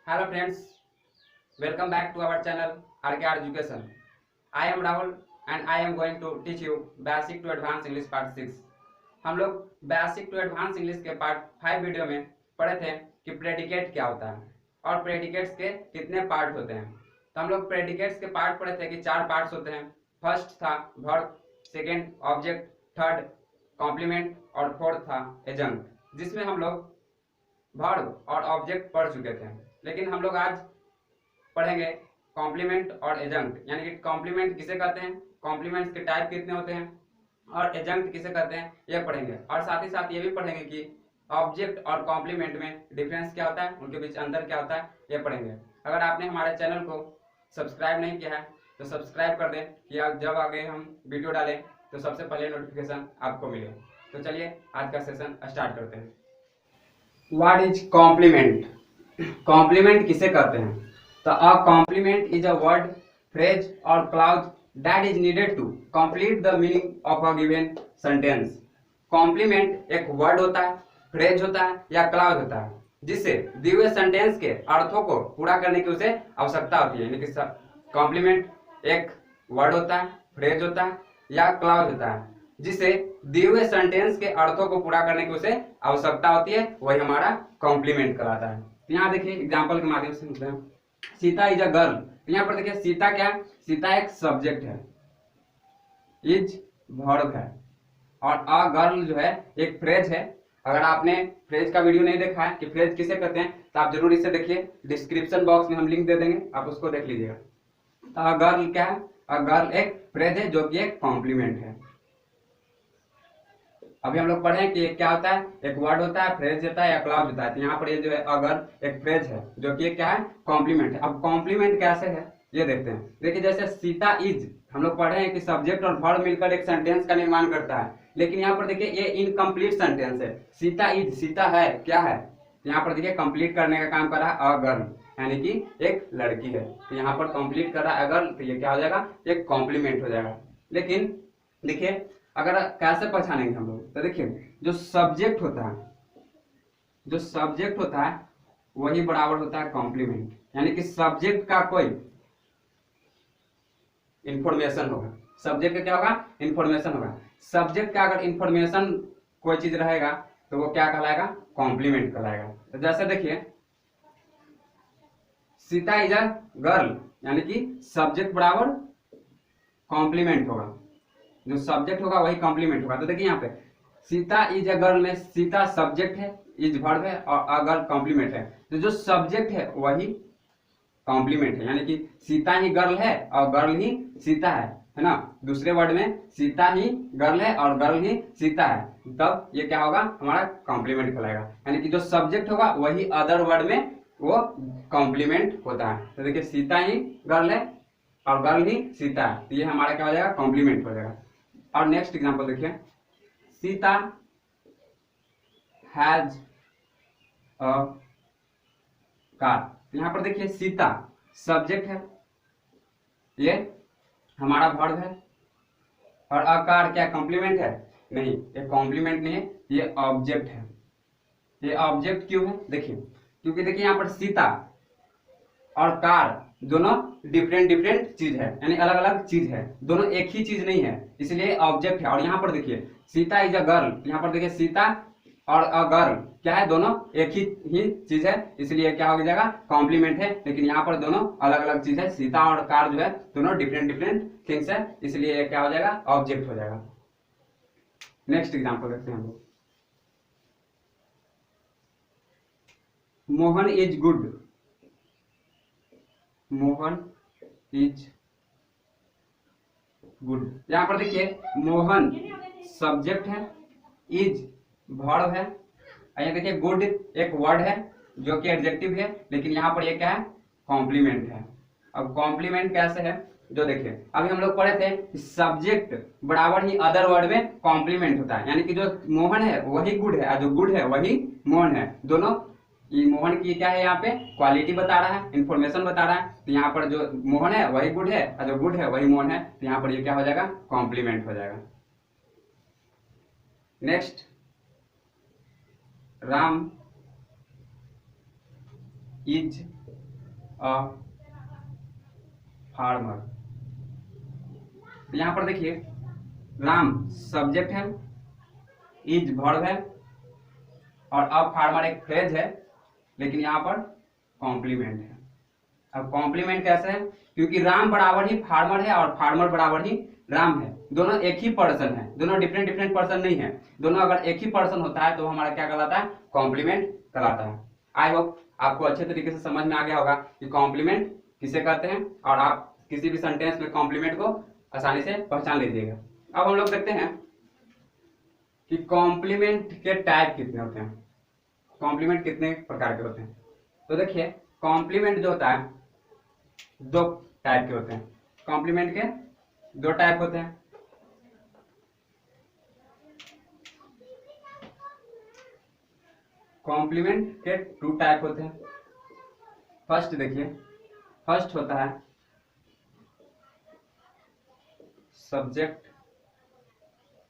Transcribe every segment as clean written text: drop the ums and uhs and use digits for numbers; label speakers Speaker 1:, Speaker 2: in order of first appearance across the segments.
Speaker 1: Hello friends, welcome back to our channel RKR Education. I am Rahul and I am going to teach you Basic to Advanced English Part 6. हम लोग basic to advance English के part 5 video में पढ़े थे कि predicate क्या होता है और प्रेडिकेट्स के कितने पार्ट होते हैं। तो हम लोग प्रेडिकेट्स के पार्ट पढ़े थे कि 4 पार्ट्स होते हैं। फर्स्ट था verb, second object, third complement और फोर्थ था एजेंट, जिसमें हम लोग वर्ब और ऑब्जेक्ट पढ़ चुके थे। लेकिन हम लोग आज पढ़ेंगे कॉम्प्लीमेंट और एजेंट, यानी कि कॉम्प्लीमेंट किसे कहते हैं, कॉम्प्लीमेंट्स के टाइप कितने होते हैं और एजेंट किसे कहते हैं, ये पढ़ेंगे। और साथ ही साथ ये भी पढ़ेंगे कि ऑब्जेक्ट और कॉम्प्लीमेंट में डिफरेंस क्या होता है, उनके बीच अंतर क्या होता है, ये पढ़ेंगे। अगर आपने हमारे चैनल को सब्सक्राइब नहीं किया है तो सब्सक्राइब कर दें कि जब आगे हम वीडियो डालें तो सबसे पहले नोटिफिकेशन आपको मिले। तो चलिए आज का सेशन स्टार्ट करते हैं। What is complement? कॉम्प्लीमेंट किसे कहते हैं? तो a complement is a word, phrase और clause that is needed to complete the meaning of a given sentence. Complement एक वर्ड होता है, फ्रेज होता है या क्लॉज होता है जिससे दिए हुए सेंटेंस के अर्थों को पूरा करने की उसे आवश्यकता होती है। यानी कि कॉम्प्लीमेंट एक वर्ड होता है, फ्रेज होता है या क्लॉज होता है जिसे दिए हुए सेंटेंस के अर्थों को पूरा करने की उसे आवश्यकता होती है, वही हमारा कॉम्प्लीमेंट कहलाता है। तो यहाँ देखिए एग्जांपल के माध्यम से मतलब सीता इज अ गर्ल। तो यहाँ पर देखिए सीता क्या है, सीता एक सब्जेक्ट है, इज वर्ब है और अ गर्ल जो है एक फ्रेज है। अगर आपने फ्रेज का वीडियो नहीं देखा है कि फ्रेज किसे कहते हैं तो आप जरूर इसे देखिए, डिस्क्रिप्शन बॉक्स में हम लिंक दे देंगे, आप उसको देख लीजिएगा। तो अ गर्ल क्या है, अ गर्ल एक फ्रेज है जो कि एक कॉम्प्लीमेंट है। अभी हम लोग पढ़े कि क्या होता है, एक वर्ड होता है, फ्रेज होता है या क्लॉज होता है। तो यहाँ पर ये जो है अगर एक फ्रेज है जो कि क्या है, कॉम्प्लीमेंट है। अब कॉम्प्लीमेंट कैसे है ये देखते हैं। देखिए जैसे सीता इज, हम लोग पढ़े हैं कि सब्जेक्ट और वर्ब मिलकर एक सेंटेंस का निर्माण करता है, लेकिन यहाँ पर देखिए ये इनकम्प्लीट सेंटेंस है। सीता इज, सीता है, क्या है, यहाँ पर देखिए कंप्लीट करने का काम कर रहा है अ गर्ल, यानी कि एक लड़की है। तो यहाँ पर कंप्लीट कर रहा है अगर, तो ये क्या हो जाएगा, एक कॉम्प्लीमेंट हो जाएगा। लेकिन देखिए अगर कैसे पहचानेंगे हम लोग, तो देखिए जो सब्जेक्ट होता है, जो सब्जेक्ट होता है वही बराबर होता है कॉम्प्लीमेंट। यानी कि सब्जेक्ट का कोई इंफॉर्मेशन होगा, सब्जेक्ट का क्या होगा, इंफॉर्मेशन होगा। सब्जेक्ट का अगर इंफॉर्मेशन कोई चीज रहेगा तो वो क्या कहलाएगा, कॉम्प्लीमेंट कहलाएगा। तो जैसे देखिए सीता इज अ गर्ल, यानी कि सब्जेक्ट बराबर कॉम्प्लीमेंट होगा, जो सब्जेक्ट होगा वही कॉम्प्लीमेंट होगा। तो देखिए यहाँ पे सीता इज अ गर्ल में सीता सब्जेक्ट है, इज वर्ब है और अ गर्ल कॉम्प्लीमेंट है। तो जो सब्जेक्ट है वही कॉम्प्लीमेंट है, यानी कि सीता ही गर्ल है और गर्ल ही सीता है ना। दूसरे वर्ड में सीता ही गर्ल है और गर्ल ही सीता है, तब ये क्या होगा, हमारा कॉम्प्लीमेंट कहलाएगा। यानी कि जो सब्जेक्ट होगा वही अदर वर्ड में वो कॉम्प्लीमेंट होता है। तो देखिए सीता ही गर्ल है और गर्ल ही सीता है, तो ये हमारा क्या हो जाएगा, कॉम्प्लीमेंट हो जाएगा। और नेक्स्ट एग्जांपल देखिए, सीता हैज अ कार। यहां पर देखिए सीता सब्जेक्ट है, ये हमारा वर्ब है और अ कार क्या कॉम्प्लीमेंट है, नहीं ये कॉम्प्लीमेंट नहीं है, ये ऑब्जेक्ट है। ये ऑब्जेक्ट क्यों है, देखिए क्योंकि देखिए यहाँ पर सीता और कार दोनों डिफरेंट डिफरेंट चीज है, यानी अलग अलग चीज है, दोनों एक ही चीज नहीं है, इसलिए ऑब्जेक्ट है। और यहाँ पर देखिए सीता इज अ गर्ल, यहाँ पर देखिए सीता और अ गर्ल क्या है, दोनों एक ही चीज है, इसलिए क्या हो जाएगा, कॉम्प्लीमेंट है। लेकिन यहाँ पर दोनों अलग अलग चीज है, सीता और कार जो है दोनों डिफरेंट डिफरेंट थिंग्स है, इसलिए क्या हो जाएगा, ऑब्जेक्ट हो जाएगा। नेक्स्ट एग्जाम्पल देखते हैं हम लोग, Mohan is good. Mohan is good, यहाँ पर देखिए मोहन सब्जेक्ट है, इज वर्ब है, यहाँ देखिए गुड एक वर्ड है जो कि एडजेक्टिव है, लेकिन यहाँ पर ये क्या है, कॉम्प्लीमेंट है। अब कॉम्प्लीमेंट कैसे है, जो देखिए अभी हम लोग पढ़े थे सब्जेक्ट बराबर ही अदर वर्ड में कॉम्प्लीमेंट होता है, यानी कि जो मोहन है वही गुड है और जो गुड है वही मोहन है, दोनों ये मोहन की क्या है, यहाँ पे क्वालिटी बता रहा है, इंफॉर्मेशन बता रहा है। तो यहाँ पर जो मोहन है वही गुड है और जो गुड है वही मोहन है, तो यहाँ पर ये क्या हो जाएगा, कॉम्प्लीमेंट हो जाएगा। Next, Ram is a farmer. यहाँ पर देखिए राम सब्जेक्ट है, इज वर्ब है और अब फार्मर एक फ्रेज है, लेकिन यहाँ पर कॉम्प्लीमेंट है। अब कॉम्प्लीमेंट कैसे है? क्योंकि राम बराबर ही फार्मर है और फार्मर बराबर ही राम है, दोनों एक ही पर्सन है, दोनों डिफरेंट डिफरेंट पर्सन नहीं है। दोनों अगर एक ही पर्सन होता है तो हमारा क्या कहलाता है? कॉम्प्लीमेंट कहलाता है। आई होप आपको अच्छे तरीके से समझ में आ गया होगा कि कॉम्प्लीमेंट किसे कहते हैं, और आप किसी भी सेंटेंस में कॉम्प्लीमेंट को आसानी से पहचान लीजिएगा। अब हम लोग देखते हैं कि कॉम्प्लीमेंट के टाइप कितने होते हैं, कॉम्प्लीमेंट कितने प्रकार के होते हैं। तो देखिए कॉम्प्लीमेंट जो होता है दो टाइप के होते हैं, कॉम्प्लीमेंट के दो टाइप होते हैं। कॉम्प्लीमेंट के टू टाइप होते हैं। फर्स्ट देखिए, फर्स्ट होता है सब्जेक्ट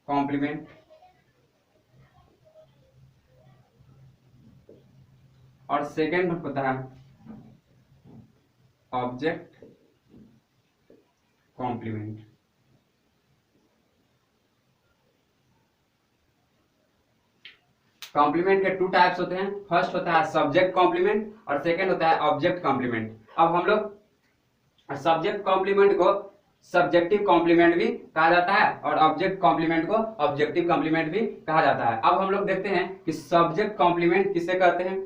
Speaker 1: कॉम्प्लीमेंट, और सेकेंड होता है ऑब्जेक्ट कॉम्प्लीमेंट। कॉम्प्लीमेंट के टू टाइप्स होते हैं, फर्स्ट होता है सब्जेक्ट कॉम्प्लीमेंट और सेकेंड होता है ऑब्जेक्ट कॉम्प्लीमेंट। अब हम लोग सब्जेक्ट कॉम्प्लीमेंट को सब्जेक्टिव कॉम्प्लीमेंट भी कहा जाता है और ऑब्जेक्ट कॉम्प्लीमेंट को ऑब्जेक्टिव कॉम्प्लीमेंट भी कहा जाता है। अब हम लोग देखते हैं कि सब्जेक्ट कॉम्प्लीमेंट किसे कहते हैं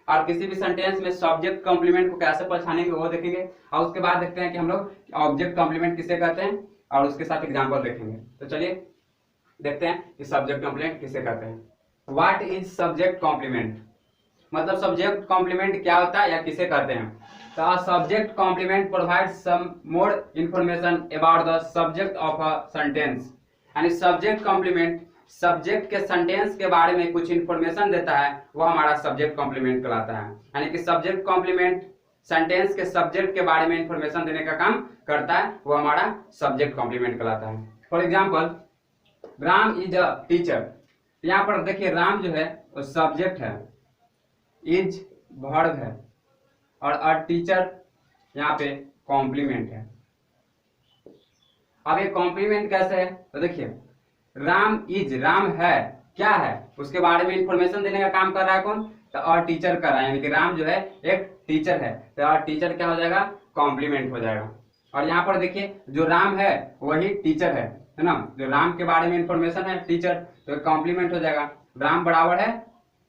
Speaker 1: और किसी भी सेंटेंस में सब्जेक्ट कॉम्प्लीमेंट को कैसे पहचानेंगे वो देखेंगे, और उसके बाद देखते हैं कि हम लोग ऑब्जेक्ट कॉम्प्लीमेंट किसे कहते हैं और उसके साथ एग्जाम्पल देखेंगे। तो चलिए देखते हैं कि सब्जेक्ट कॉम्प्लीमेंट किसे कहते हैं। व्हाट इज सब्जेक्ट कॉम्प्लीमेंट, मतलब सब्जेक्ट कॉम्प्लीमेंट क्या होता है या किसे कहते हैं। तो subject complement provide some more information about the subject of a sentence. यानी सब्जेक्ट कॉम्प्लीमेंट सब्जेक्ट के सेंटेंस के बारे में कुछ इंफॉर्मेशन देता है, वो हमारा सब्जेक्ट कॉम्प्लीमेंट कहलाता है। यानी कि सब्जेक्ट कॉम्प्लीमेंट सेंटेंस के सब्जेक्ट के बारे में इंफॉर्मेशन देने का काम करता है, वो हमारा सब्जेक्ट कॉम्प्लीमेंट कहलाता है। For example Ram is a teacher. यहाँ पर देखिए राम जो है वो सब्जेक्ट है, इज वर्ब है और अ टीचर यहाँ पे कॉम्प्लीमेंट है। अब ये कॉम्प्लीमेंट कैसे है? तो देखिए राम इज, राम है क्या है उसके बारे में इंफॉर्मेशन देने का काम कर रहा है कौन? तो अ टीचर कर रहा है, यानी कि राम जो है एक टीचर है, तो अ टीचर क्या हो जाएगा? कॉम्प्लीमेंट हो जाएगा। और यहाँ पर देखिए जो राम है वही टीचर है ना, जो राम के बारे में इंफॉर्मेशन है टीचर, तो कॉम्प्लीमेंट हो जाएगा। राम बराबर है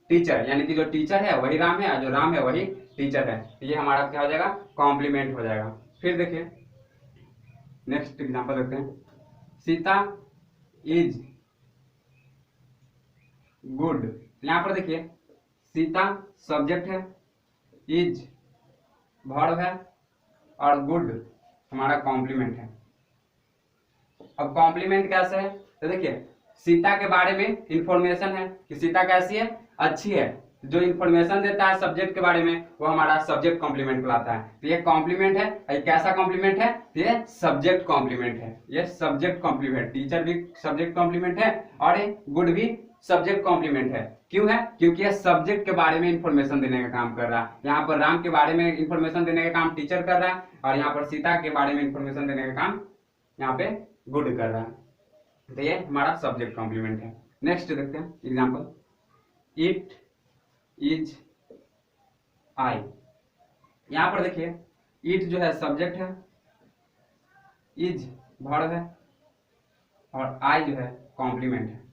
Speaker 1: टीचर, यानी कि जो टीचर है वही राम है और जो राम है वही टीचर है, ये हमारा क्या हो जाएगा? कॉम्प्लीमेंट हो जाएगा। फिर देखिए नेक्स्ट एग्जांपल देखते हैं। Sita is good. यहाँ पर देखिए सीता सब्जेक्ट है, इज वर्ब है और गुड हमारा कॉम्प्लीमेंट है। अब कॉम्प्लीमेंट कैसे है? तो देखिए सीता के बारे में इंफॉर्मेशन है कि सीता कैसी है? अच्छी है। जो इंफॉर्मेशन देता है सब्जेक्ट के बारे में वो हमारा सब्जेक्ट कॉम्प्लीमेंट कहलाता है। तो ये कॉम्प्लीमेंट है, ये कैसा कॉम्प्लीमेंट है? ये सब्जेक्ट कॉम्प्लीमेंट है, ये सब्जेक्ट कॉम्प्लीमेंट। टीचर भी सब्जेक्ट कॉम्प्लीमेंट है और ये गुड भी सब्जेक्ट कॉम्प्लीमेंट है। क्यों है? क्योंकि ये सब्जेक्ट के बारे में इंफॉर्मेशन देने का काम कर रहा है। यहाँ पर राम के बारे में इंफॉर्मेशन देने का काम टीचर कर रहा है और यहाँ पर सीता के बारे में इंफॉर्मेशन देने का काम यहाँ पे गुड कर रहा है, तो ये हमारा सब्जेक्ट कॉम्प्लीमेंट है। नेक्स्ट देखते हैं एग्जांपल। It is I. यहां पर देखिए इट जो है सब्जेक्ट है, इज वर्ब है और आई जो है कॉम्प्लीमेंट है।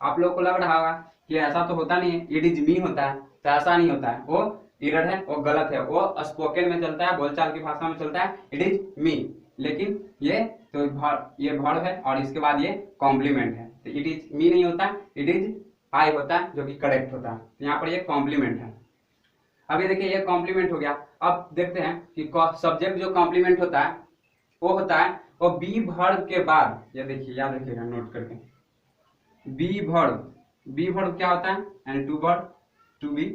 Speaker 1: आप लोग को लग रहा होगा कि ऐसा तो होता नहीं है, इट इज मी होता है, तो ऐसा नहीं होता है, वो इरर है, वो गलत है, वो स्पोकन में चलता है, बोलचाल की भाषा में चलता है इट इज मी, लेकिन ये तो ये वर्ब है और इसके बाद ये कॉम्प्लीमेंट है, तो इट इज मी नहीं होता, इट इज आई होता है, जो कि करेक्ट होता है। तो यहाँ पर ये कॉम्प्लीमेंट है। अब ये देखिए ये कॉम्प्लीमेंट हो गया। अब देखते हैं कि सब्जेक्ट जो कॉम्प्लीमेंट होता है वो होता है वो बी वर्ब के बाद, ये देखिए याद रखिएगा नोट करके, बी वर्ब, बी वर्ब क्या होता है? यानी टू वर्ब, टू बी।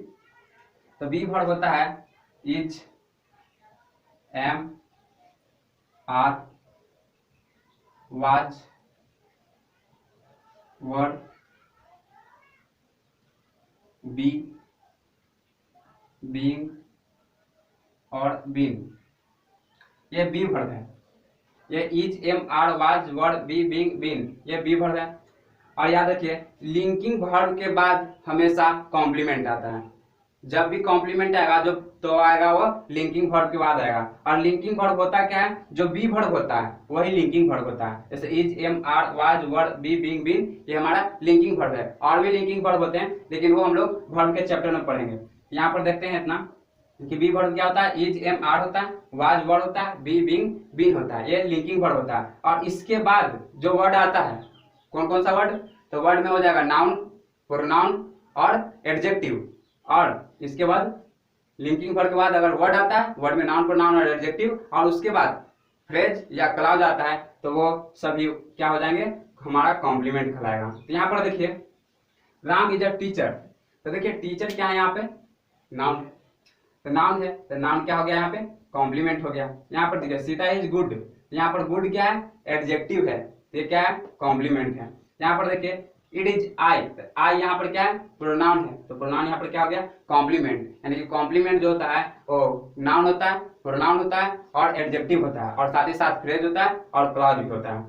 Speaker 1: तो बी वर्ब होता है is, am, are, was, were, be, being, और बीन, ये बी वर्ब है। ये is, am, are, was, were, be, being, been, ये बी वर्ब है। और याद रखिए लिंकिंग वर्ब के बाद हमेशा कॉम्प्लीमेंट आता है। जब भी कॉम्प्लीमेंट आएगा जो तो आएगा वो लिंकिंग वर्ब के बाद आएगा। और लिंकिंग वर्ब होता क्या है, जो बी वर्ब होता है वही लिंकिंग वर्ब होता है। जैसे is, am, are, was, were, be, being, been, ये हमारा लिंकिंग वर्ब है। और भी लिंकिंग वर्ब होते हैं लेकिन वो हम लोग वर्ब के चैप्टर में पढ़ेंगे। यहाँ पर देखते हैं इतना कि बी वर्ब क्या होता है, इज, एम, आर होता है, वाज वर्ड होता है, बी, बीइंग, बीन होता है, ये लिंकिंग वर्ड होता है। और इसके बाद जो वर्ड आता है कौन कौन सा वर्ड, तो वर्ड में हो जाएगा नाउन, प्रोनाउन और एडजेक्टिव। और इसके बाद लिंकिंग वर्ड के बाद अगर वर्ड आता है वर्ड में नाउन, प्रोनाउन और एडजेक्टिव, और उसके बाद फ्रेज या क्लॉज आता है तो वो सभी क्या हो जाएंगे, हमारा कॉम्प्लीमेंट कहलाएगा। तो यहाँ पर देखिए राम इज अ टीचर, तो देखिए टीचर क्या है यहाँ पे, नाउन, तो नाउन है, तो नाउन क्या हो गया यहाँ पे, कॉम्प्लीमेंट हो गया। यहाँ पर देखिए सीता इज गुड, यहाँ पर गुड क्या है, एडजेक्टिव है, ये क्या है, कॉम्प्लीमेंट है। यहाँ पर देखिए इट इज आई, तो आई यहाँ पर क्या है, प्रोनाउन है, तो प्रोनाउन यहाँ पर क्या हो गया, कॉम्प्लीमेंट। यानी कि कॉम्प्लीमेंट जो होता है वो नाउन होता है, प्रोनाउन होता है और एडजेक्टिव होता है, और साथ ही साथ फ्रेज होता है और क्लॉज भी होता है।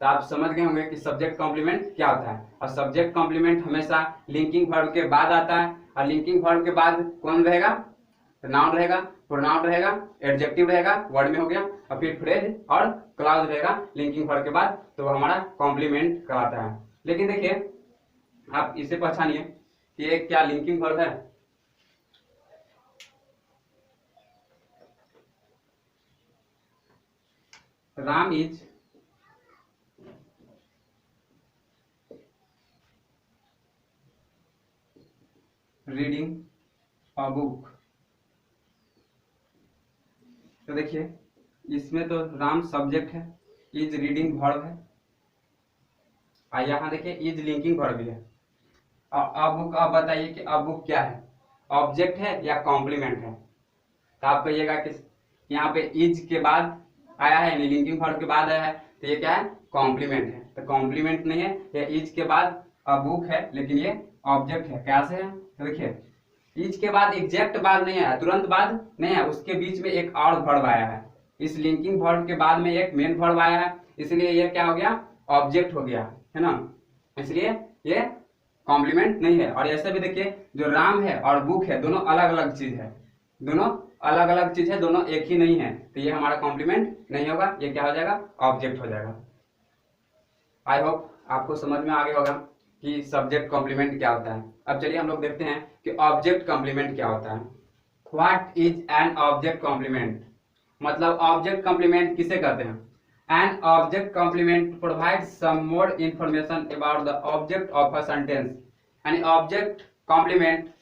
Speaker 1: तो आप समझ गए होंगे कि सब्जेक्ट कॉम्प्लीमेंट क्या होता है। और सब्जेक्ट कॉम्प्लीमेंट हमेशा लिंकिंग वर्ब के बाद आता है। और लिंकिंग वर्ब के बाद कौन रहेगा, नाउन रहेगा, प्रोनाउन रहेगा, एडजेक्टिव रहेगा, वर्ड में हो गया, और फिर फ्रेज और क्लॉज रहेगा लिंकिंग वर्ब के बाद, तो वो हमारा कॉम्प्लीमेंट कहलाता है। लेकिन देखिए आप इसे पहचानिए कि ये क्या लिंकिंग वर्ब है, Ram is reading a book, तो देखिए इसमें तो राम सब्जेक्ट है, इज रीडिंग वर्ब है, और यहाँ देखिए इज लिंकिंग वर्ब भी है। और अब बुक, अब बताइए कि अब बुक क्या है, ऑब्जेक्ट है या कॉम्प्लीमेंट है। तो आप कहिएगा कि यहाँ पे इज के बाद आया है यानी लिंकिंग वर्ब के बाद आया है, तो ये क्या है, कॉम्प्लीमेंट है। तो कॉम्प्लीमेंट नहीं है, ये इज के बाद अ बुक है लेकिन ये ऑब्जेक्ट है। कैसे है, तो देखिए इज के बाद एग्जैक्ट बाद नहीं आया, तुरंत बाद नहीं है, उसके बीच में एक और वर्ब आया है। इस लिंकिंग वर्ब के बाद में एक मेन वर्ब आया है, इसलिए ये क्या हो गया, ऑब्जेक्ट हो गया, है ना, इसलिए ये कॉम्प्लीमेंट नहीं है। और ऐसे भी देखिए जो राम है और बुक है दोनों अलग अलग चीज है, दोनों अलग अलग चीज है, दोनों एक ही नहीं है, तो ये हमारा कॉम्प्लीमेंट नहीं होगा, ये क्या हो जाएगा, ऑब्जेक्ट हो जाएगा। आई होप आपको समझ में आ गया होगा कि सब्जेक्ट कॉम्प्लीमेंट क्या होता है। अब चलिए हम लोग देखते हैं कि ऑब्जेक्ट कॉम्प्लीमेंट क्या होता है। What is an object complement, मतलब ऑब्जेक्ट कॉम्प्लीमेंट किसे कहते हैं। An object complement provides some more information about the object of a sentence. यानी ऑब्जेक्ट कॉम्प्लीमेंट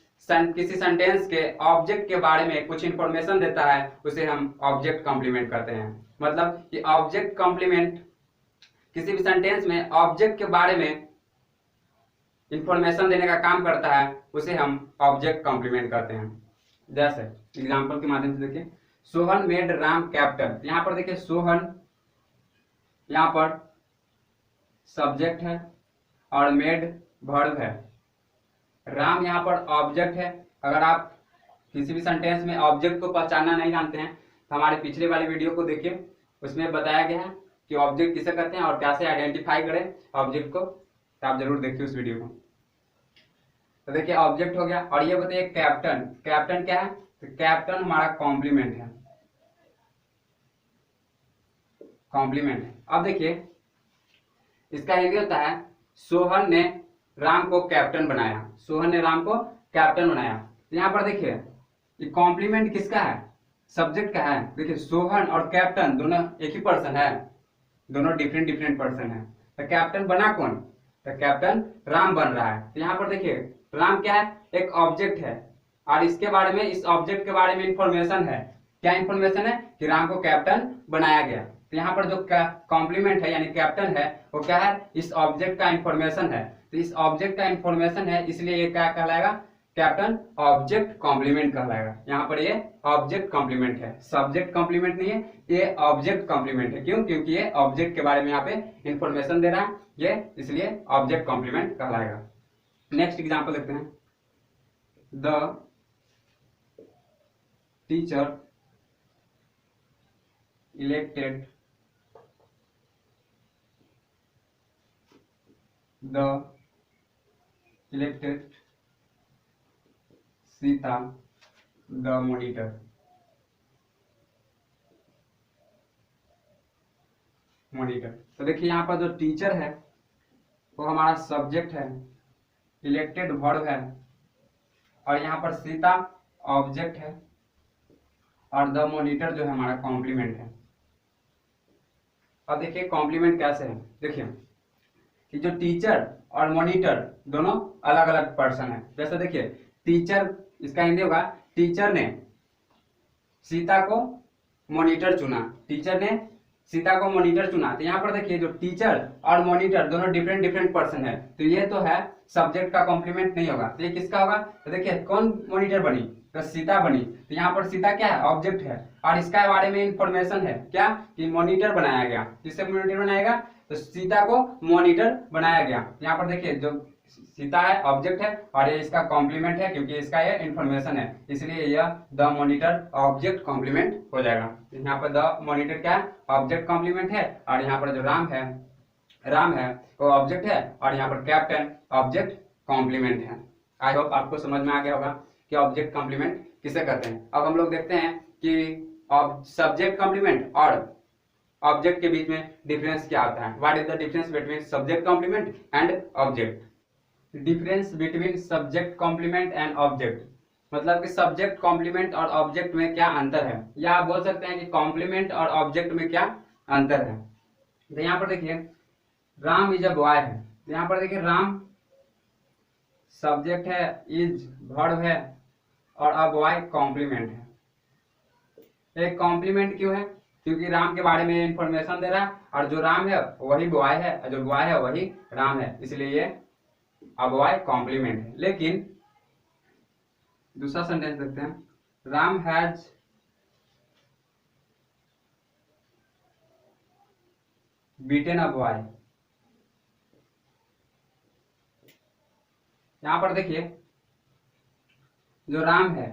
Speaker 1: किसी सेंटेंस के ऑब्जेक्ट के बारे में कुछ इंफॉर्मेशन देता है, उसे हम ऑब्जेक्ट कॉम्प्लीमेंट कहते हैं। मतलब कि ऑब्जेक्ट कॉम्प्लीमेंट किसी भी सेंटेंस में ऑब्जेक्ट के बारे में इंफॉर्मेशन देने का काम करता है, उसे हम ऑब्जेक्ट कॉम्प्लीमेंट कहते हैं। जैसे एग्जांपल के माध्यम से देखिए, सोहन मेड राम कैप्टन, यहाँ पर देखिए सोहन यहाँ पर सब्जेक्ट है और मेड वर्ब है, राम यहाँ पर ऑब्जेक्ट है। अगर आप किसी भी सेंटेंस में ऑब्जेक्ट को पहचानना नहीं जानते हैं तो हमारे पिछले वाले वीडियो को देखिए, उसमें बताया गया है कि ऑब्जेक्ट किसे कहते हैं और कैसे आइडेंटिफाई करें ऑब्जेक्ट को, तो आप जरूर देखिए उस वीडियो को। तो देखिए ऑब्जेक्ट हो गया। और ये बताइए कैप्टन, कैप्टन क्या है, तो कैप्टन हमारा कॉम्प्लीमेंट है, कॉम्प्लीमेंट है। अब देखिए इसका हिंदी होता है सोहन ने राम को कैप्टन बनाया, सोहन ने राम को कैप्टन बनाया। यहाँ पर देखिए ये कॉम्प्लीमेंट किसका है, सब्जेक्ट का है। देखिए सोहन और कैप्टन दोनों एक ही पर्सन है, दोनों डिफरेंट डिफरेंट पर्सन है। तो कैप्टन बना कौन, तो कैप्टन राम बन रहा है। तो यहाँ पर देखिए राम क्या है, एक ऑब्जेक्ट है, और इसके बारे में, इस ऑब्जेक्ट के बारे में इंफॉर्मेशन है। क्या इंफॉर्मेशन है, कि राम को कैप्टन बनाया गया। तो यहाँ पर जो कॉम्प्लीमेंट है यानी कैप्टन है वो क्या है, इस ऑब्जेक्ट का इंफॉर्मेशन है। तो इस ऑब्जेक्ट का इंफॉर्मेशन है, इसलिए ये क्या कहलाएगा, कैप्टन ऑब्जेक्ट कॉम्प्लीमेंट कहलाएगा। यहाँ पर ये ऑब्जेक्ट कॉम्प्लीमेंट है, सब्जेक्ट कॉम्प्लीमेंट नहीं है, ये ऑब्जेक्ट कॉम्प्लीमेंट है। क्यों, क्योंकि ये ऑब्जेक्ट के बारे में यहाँ पे इंफॉर्मेशन दे रहा है, ये इसलिए ऑब्जेक्ट कॉम्प्लीमेंट कहलाएगा। नेक्स्ट एग्जाम्पल देखते हैं, the teacher elected Sita the monitor. तो देखिए यहाँ पर जो टीचर है वो हमारा सब्जेक्ट है, इलेक्टेड वर्ब है, और यहाँ पर सीता ऑब्जेक्ट है, और द मॉनिटर जो है हमारा कॉम्प्लीमेंट है। अब देखिए कॉम्प्लीमेंट कैसे है, देखिए कि जो टीचर और मॉनिटर दोनों अलग अलग पर्सन है। जैसे देखिए टीचर, इसका हिंदी होगा टीचर ने सीता को मॉनिटर चुना, टीचर ने सीता को मॉनिटर चुना। तो यहाँ पर देखिए जो टीचर और मॉनिटर दोनों डिफरेंट डिफरेंट पर्सन है, तो ये तो है सब्जेक्ट का कॉम्प्लीमेंट नहीं होगा। तो ये किसका होगा, तो देखिए कौन मॉनिटर बनी, तो सीता बनी। तो यहाँ पर सीता क्या है, ऑब्जेक्ट है, और इसके बारे में इंफॉर्मेशन है क्या, कि मॉनिटर बनाया गया। किससे मॉनिटर बनाएगा, तो सीता को मॉनिटर बनाया गया। यहाँ पर देखिए जो सीता है ऑब्जेक्ट है, और ये इसका कॉम्प्लीमेंट है क्योंकि इसका ये इंफॉर्मेशन है, इसलिए यह द मॉनिटर ऑब्जेक्ट कॉम्प्लीमेंट हो जाएगा। यहाँ पर द मॉनिटर क्या है, ऑब्जेक्ट कॉम्प्लीमेंट है, और यहाँ पर जो राम है वो ऑब्जेक्ट है, और यहाँ पर कैप्टन ऑब्जेक्ट कॉम्प्लीमेंट है। आई होप आपको समझ में आ गया होगा कि ऑब्जेक्ट कॉम्प्लीमेंट किसे कहते हैं। अब हम लोग देखते हैं कि सब्जेक्ट कॉम्प्लीमेंट और ऑब्जेक्ट के बीच में डिफरेंस क्या होता है। What is the difference between subject complement and object. Difference between subject complement and object, मतलब कि सब्जेक्ट कॉम्प्लीमेंट और ऑब्जेक्ट में क्या अंतर है, या आप बोल सकते हैं कि कॉम्प्लीमेंट और ऑब्जेक्ट में क्या अंतर है। तो यहाँ पर देखिए राम इज अ बॉय है, तो यहाँ पर देखिए राम सब्जेक्ट है, इज वर्ब है, और अ बॉय कॉम्प्लीमेंट है। एक कॉम्प्लीमेंट क्यों है, क्योंकि राम के बारे में इंफॉर्मेशन दे रहा है, और जो राम है वही बॉय है, और जो बॉय है वही राम है, इसलिए ये अ बॉय कॉम्प्लीमेंट है। लेकिन दूसरा सेंटेंस देखते हैं, Ram has beaten a boy. यहां पर देखिए जो राम है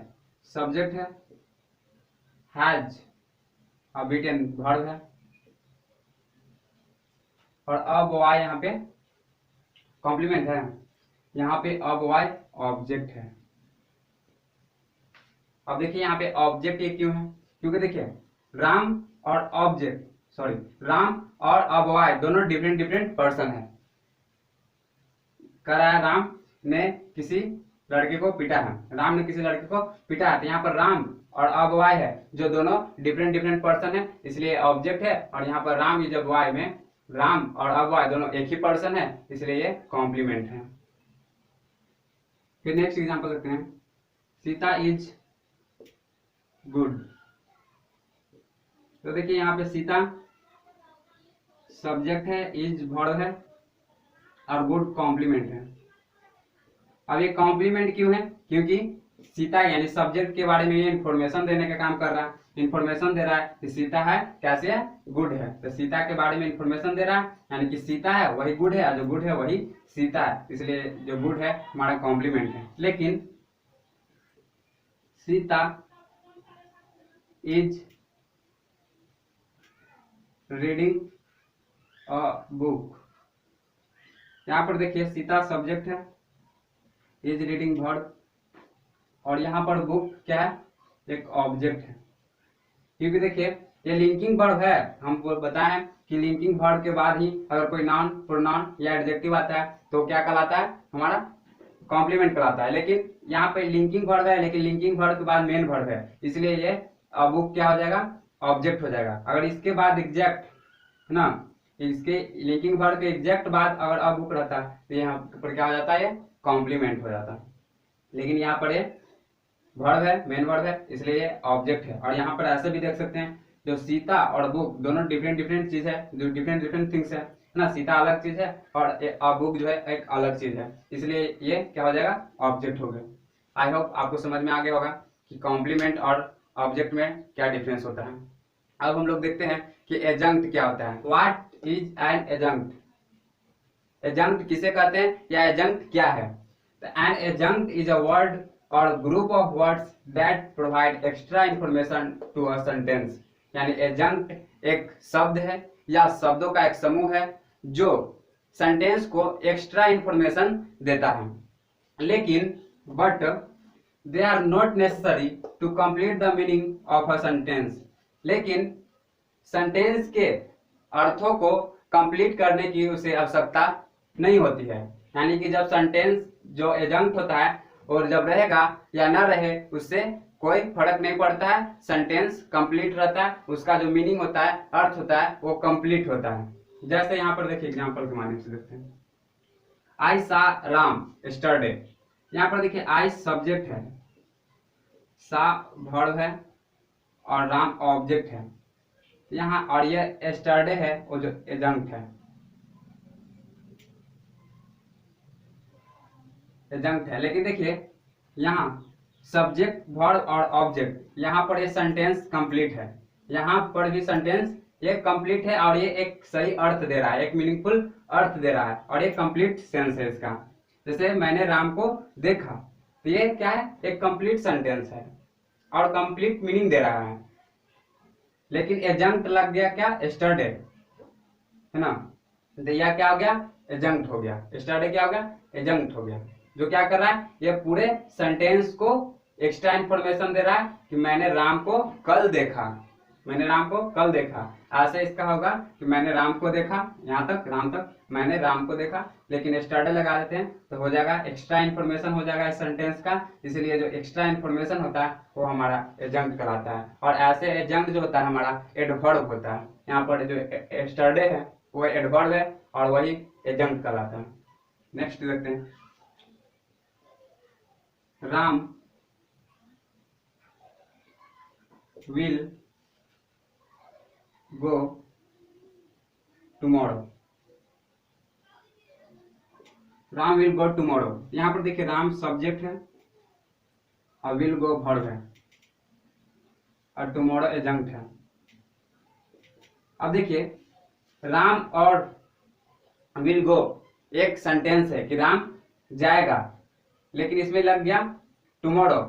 Speaker 1: सब्जेक्ट है, हैज और बीटन वर्ब है, और अ बॉय यहाँ पे कॉम्प्लीमेंट है, यहाँ पे अ बॉय ऑब्जेक्ट है। अब देखिए यहाँ पे ऑब्जेक्ट ये क्यों है, क्योंकि देखिए राम और राम और अ बॉय दोनों डिफरेंट डिफरेंट पर्सन है। कह रहा है राम ने किसी लड़के को पीटा है, राम ने किसी लड़के को पीटा है, तो यहाँ पर राम और अ बॉय है जो दोनों डिफरेंट डिफरेंट पर्सन है, इसलिए ऑब्जेक्ट है। और यहाँ पर राम इज अ बॉय में राम और अ बॉय दोनों एक ही पर्सन है, इसलिए ये कॉम्प्लीमेंट है। फिर नेक्स्ट एग्जांपल देखते हैं, सीता इज गुड। तो देखिए यहाँ पे सीता सब्जेक्ट है, इज वर्ब है, और गुड कॉम्प्लीमेंट है। अब ये कॉम्प्लीमेंट क्यों है, क्योंकि सीता यानी सब्जेक्ट के बारे में ये इंफॉर्मेशन देने का काम कर रहा है, इंफॉर्मेशन दे रहा है कि सीता है कैसे है, गुड है। तो सीता के बारे में इंफॉर्मेशन दे रहा है, यानी कि सीता है वही गुड है, और जो गुड है वही सीता है, इसलिए जो गुड है हमारा कॉम्प्लीमेंट है। लेकिन Sita is reading a book. यहाँ पर देखिए सीता सब्जेक्ट है, इज रीडिंग वर्ब, और यहाँ पर बुक क्या है, एक ऑब्जेक्ट है। क्योंकि देखिए ये लिंकिंग वर्ब है, हमको बताएं कि लिंकिंग वर्ब के बाद ही अगर कोई नाउन, प्रोनाउन या एडजेक्टिव आता है तो क्या कहलाता है, हमारा कॉम्प्लीमेंट कहलाता है। लेकिन यहाँ पे लिंकिंग वर्ब है, लेकिन लिंकिंग वर्ब के बाद मेन वर्ब है, इसलिए ये बुक क्या हो जाएगा, ऑब्जेक्ट हो जाएगा। अगर इसके बाद एग्जैक्ट है ना, इसके लिंकिंग वर्ब के एग्जैक्ट बाद अगर अ बुक रहता है तो यहाँ पर क्या हो जाता है, ये कॉम्प्लीमेंट हो जाता है। लेकिन यहाँ पर ये वर्ब है, मेन वर्ब है, इसलिए ये ऑब्जेक्ट है। और यहाँ पर ऐसे भी देख सकते हैं जो सीता और बुक दोनों डिफरेंट डिफरेंट चीज है, जो डिफरेंट डिफरेंट थिंग्स है ना। सीता अलग चीज है और बुक जो है एक अलग चीज है, इसलिए ये क्या हो जाएगा, ऑब्जेक्ट हो गया। आई होप आपको समझ में आ गया होगा कि कॉम्प्लीमेंट और ऑब्जेक्ट में क्या डिफरेंस होता है। अब हम लोग देखते हैं कि एजंक्ट क्या होता है। What is an adjunct, adjunct किसे कहते हैं या एजंक्ट क्या है। An adjunct is a word और group of words that provide extra information to a sentence. यानी एडजंक्ट एक शब्द है या शब्दों का एक समूह है जो सेंटेंस को एक्स्ट्रा इंफॉर्मेशन देता है, लेकिन but they are not necessary to complete the meaning of a sentence. लेकिन सेंटेंस के अर्थों को कंप्लीट करने की उसे आवश्यकता नहीं होती है। यानी कि जब सेंटेंस जो एडजंक्ट होता है और जब रहेगा या ना रहे उससे कोई फर्क नहीं पड़ता है, सेंटेंस कंप्लीट रहता है, उसका जो मीनिंग होता है, अर्थ होता है, वो कंप्लीट होता है। जैसे यहाँ पर देखिए एग्जांपल के माध्यम से देखते हैं। आई सा राम यस्टरडे। यहाँ पर देखिए आई सब्जेक्ट है, सा वर्ब है और राम ऑब्जेक्ट है यहाँ, और ये यस्टरडे है वो जो एडजंक्ट है, एडजंक्ट है। लेकिन देखिए यहाँ सब्जेक्ट वर्ब और ऑब्जेक्ट, यहाँ पर ये सेंटेंस कंप्लीट है, यहाँ पर भी सेंटेंस ये कंप्लीट है और ये एक सही अर्थ दे रहा है, एक मीनिंगफुल अर्थ दे रहा है और ये कंप्लीट सेंस है इसका। जैसे मैंने राम को देखा, तो ये क्या है, एक कंप्लीट सेंटेंस है और कंप्लीट मीनिंग दे रहा है। लेकिन एडजंक्ट लग गया क्या, यस्टरडे, है ना, तो यह क्या हो गया, एडजंक्ट हो गया। यस्टरडे क्या हो गया, एडजंक्ट हो गया, जो क्या कर रहा है, ये पूरे सेंटेंस को एक्स्ट्रा इंफॉर्मेशन दे रहा है कि मैंने राम को कल देखा, मैंने राम को कल देखा। ऐसे इसका होगा कि मैंने राम को देखा, यहाँ तक राम तक मैंने राम को देखा, लेकिन यस्टरडे लगा देते हैं तो हो जाएगा एक्स्ट्रा इंफॉर्मेशन हो जाएगा इस सेंटेंस का। इसीलिए जो एक्स्ट्रा इंफॉर्मेशन होता है वो हमारा एडजंक्ट कहलाता है। और ऐसे एडजंक्ट जो होता है हमारा एडवर्ब होता है। यहाँ पर जो यस्टरडे है वो एडवर्ब है और वही एडजंक्ट कहलाता है। नेक्स्ट देखते हैं, Ram will go tomorrow. Ram will go tomorrow, यहाँ पर देखिए राम सब्जेक्ट है और विल गो वर्ब है और टुमारो एडजंक्ट है। अब देखिए राम और विल गो एक सेंटेंस है कि राम जाएगा, लेकिन इसमें लग गया टुमारो,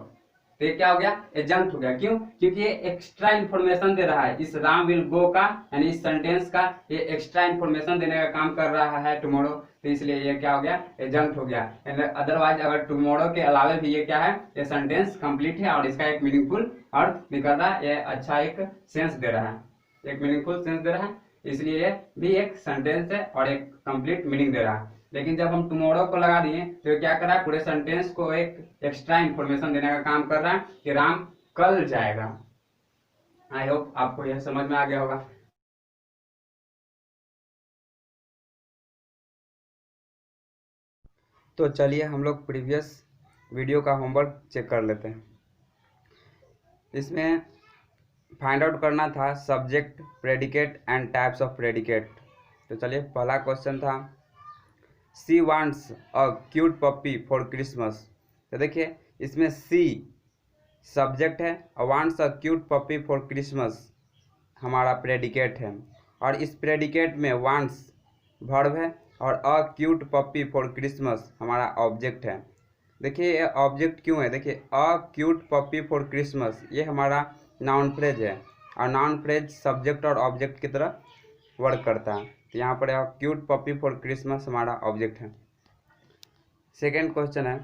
Speaker 1: तो ये क्या हो गया, एडजंक्ट हो गया। क्यों, क्योंकि ये एक्स्ट्रा इंफॉर्मेशन दे रहा है इस राम विल गो का, यानी इस सेंटेंस का ये एक्स्ट्रा इंफॉर्मेशन देने का काम कर रहा है टुमारो, तो इसलिए ये क्या हो गया, एडजंक्ट हो गया। अदरवाइज अगर टुमारो के अलावे भी ये क्या है, ये सेंटेंस कंप्लीट है और इसका एक मीनिंगफुल अर्थ निकल रहा है, ये अच्छा एक सेंस दे रहा है, एक मीनिंगफुल सेंस दे रहा है, इसलिए ये भी एक सेंटेंस है और एक कंप्लीट मीनिंग दे रहा है। लेकिन जब हम टुमारो को लगा दिए तो क्या कर रहा है, पूरे सेंटेंस को एक एक्स्ट्रा इंफॉर्मेशन देने का काम कर रहा है कि राम कल जाएगा। आई होप आपको यह समझ में आ गया होगा। तो चलिए हम लोग प्रीवियस वीडियो का होमवर्क चेक कर लेते हैं। इसमें फाइंड आउट करना था subject, predicate and types of predicate. तो चलिए पहला क्वेश्चन था she wants a cute puppy for Christmas. तो देखिए इसमें सी सब्जेक्ट है और wants a cute puppy for Christmas हमारा प्रेडिकेट है, और इस प्रेडिकेट में वांट्स वर्ब है और a cute puppy for Christmas हमारा ऑब्जेक्ट है। देखिए ये ऑब्जेक्ट क्यों है, देखिए a cute puppy for Christmas ये हमारा नाउन फ्रेज है और नाउन फ्रेज सब्जेक्ट और ऑब्जेक्ट की तरह वर्क करता है। तो यहाँ पर क्यूट पप्पी फॉर क्रिसमस हमारा ऑब्जेक्ट है। सेकेंड क्वेश्चन है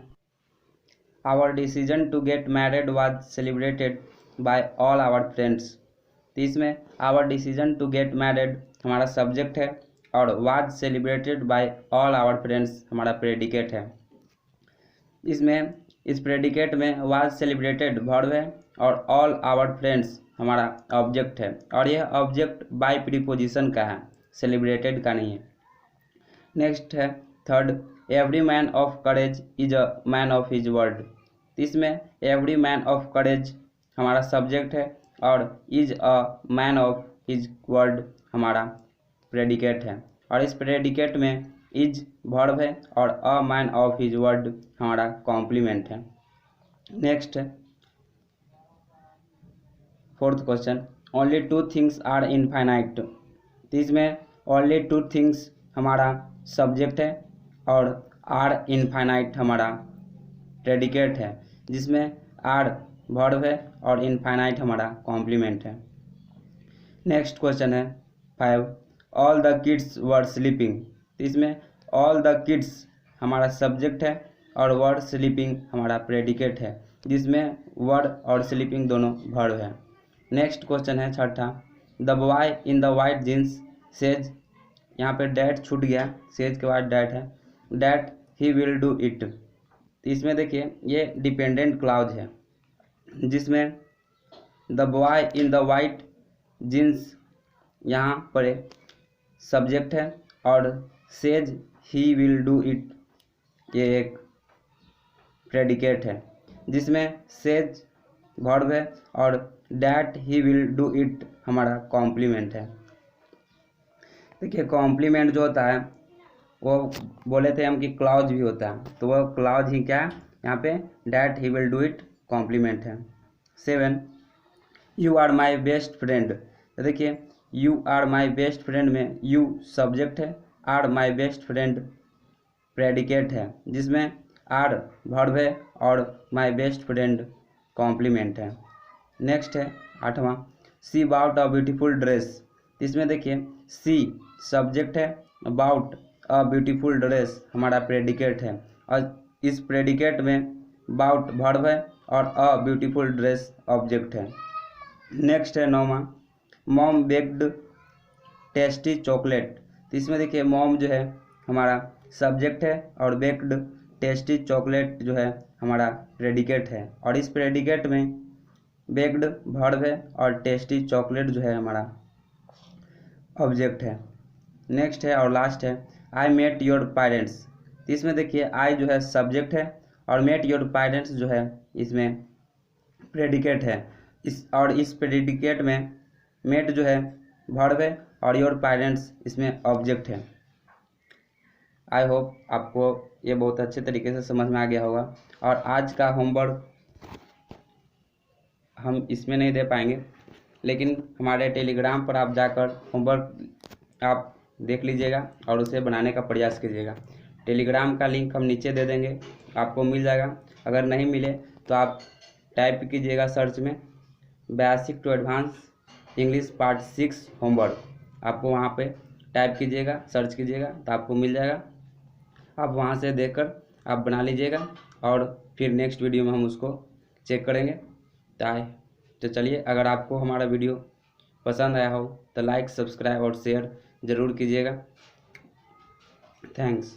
Speaker 1: our decision to get married was celebrated by all our friends. तो इसमें our decision to get married हमारा सब्जेक्ट है और was celebrated by all our friends हमारा प्रेडिकेट है। इसमें इस प्रेडिकेट में वाज सेलिब्रेटेड वर्ब है और ऑल आवर फ्रेंड्स हमारा ऑब्जेक्ट है, और यह ऑब्जेक्ट बाय प्रीपोजिशन का है, सेलिब्रेटेड का नहीं है। नेक्स्ट है third every man of courage is a man of his word. इसमें एवरी मैन ऑफ करेज हमारा सब्जेक्ट है और is a man of his word हमारा प्रेडिकेट है, और इस प्रेडिकेट में इज वर्ब है और a man of his word हमारा कॉम्प्लीमेंट है। Next fourth question only two things are infinite. तो इसमें ओनली टू थिंग्स हमारा सब्जेक्ट है और आर इनफाइनाइट हमारा प्रेडिकेट है। जिसमें आर वर्ब है और इनफाइनाइट हमारा कॉम्प्लीमेंट है। नेक्स्ट क्वेश्चन है 5, all the kids were sleeping. तो इसमें ऑल द किड्स हमारा सब्जेक्ट है और वर स्लीपिंग हमारा प्रेडिकेट है, जिसमें वर और स्लीपिंग दोनों वर्ब है। नेक्स्ट क्वेश्चन है छठा, the boy in the white jeans says. यहाँ पे डैट छूट गया, सेज के बाद डैट है, that he will do it. तो इसमें देखिए ये डिपेंडेंट क्लॉज है, जिसमें the boy in the white jeans यहाँ पर सब्जेक्ट है और says he will do it ये एक प्रेडिकेट है, जिसमें सेज वर्ब है और that he will do it हमारा कॉम्प्लीमेंट है। देखिए कॉम्प्लीमेंट जो होता है वो बोले थे हम कि क्लॉज भी होता है, तो वो क्लॉज ही क्या है यहाँ पे, that he will do it complement है। 7, you are my best friend. तो देखिए you are my best friend में यू सब्जेक्ट है, are my best friend predicate है, जिसमें आर वर्ब है और माई बेस्ट फ्रेंड कॉम्प्लीमेंट है। नेक्स्ट है 8वां, see bout a beautiful dress. इसमें देखिए सी सब्जेक्ट है, अबाउट अ ब्यूटीफुल ड्रेस हमारा प्रेडिकेट है और इस प्रेडिकेट में बाउट वर्ब है और अ ब्यूटीफुल ड्रेस ऑब्जेक्ट है। नेक्स्ट है 9वां, मॉम बेक्ड टेस्टी चॉकलेट। तो इसमें देखिए मॉम जो है हमारा सब्जेक्ट है और बेक्ड टेस्टी चॉकलेट जो है हमारा प्रेडिकेट है और इस प्रेडिकेट में बेक्ड वर्ब है और टेस्टी चॉकलेट जो है हमारा ऑब्जेक्ट है। नेक्स्ट है और लास्ट है, आई मेट योर पेरेंट्स। इसमें देखिए आई जो है सब्जेक्ट है और मेट योर पेरेंट्स जो है इसमें प्रेडिकेट है, इस प्रेडिकेट में मेट जो है वर्ब है और योर पेरेंट्स इसमें ऑब्जेक्ट है। आई होप आपको ये बहुत अच्छे तरीके से समझ में आ गया होगा और आज का होमवर्क हम इसमें नहीं दे पाएंगे, लेकिन हमारे टेलीग्राम पर आप जाकर होमवर्क आप देख लीजिएगा और उसे बनाने का प्रयास कीजिएगा। टेलीग्राम का लिंक हम नीचे दे देंगे, आपको मिल जाएगा। अगर नहीं मिले तो आप टाइप कीजिएगा सर्च में basic to advance English part 6 homework, आपको वहाँ पे टाइप कीजिएगा, सर्च कीजिएगा तो आपको मिल जाएगा। आप वहाँ से देखकर आप बना लीजिएगा और फिर नेक्स्ट वीडियो में हम उसको चेक करेंगे। तो चलिए, अगर आपको हमारा वीडियो पसंद आया हो तो लाइक, सब्सक्राइब और शेयर ज़रूर कीजिएगा। थैंक्स।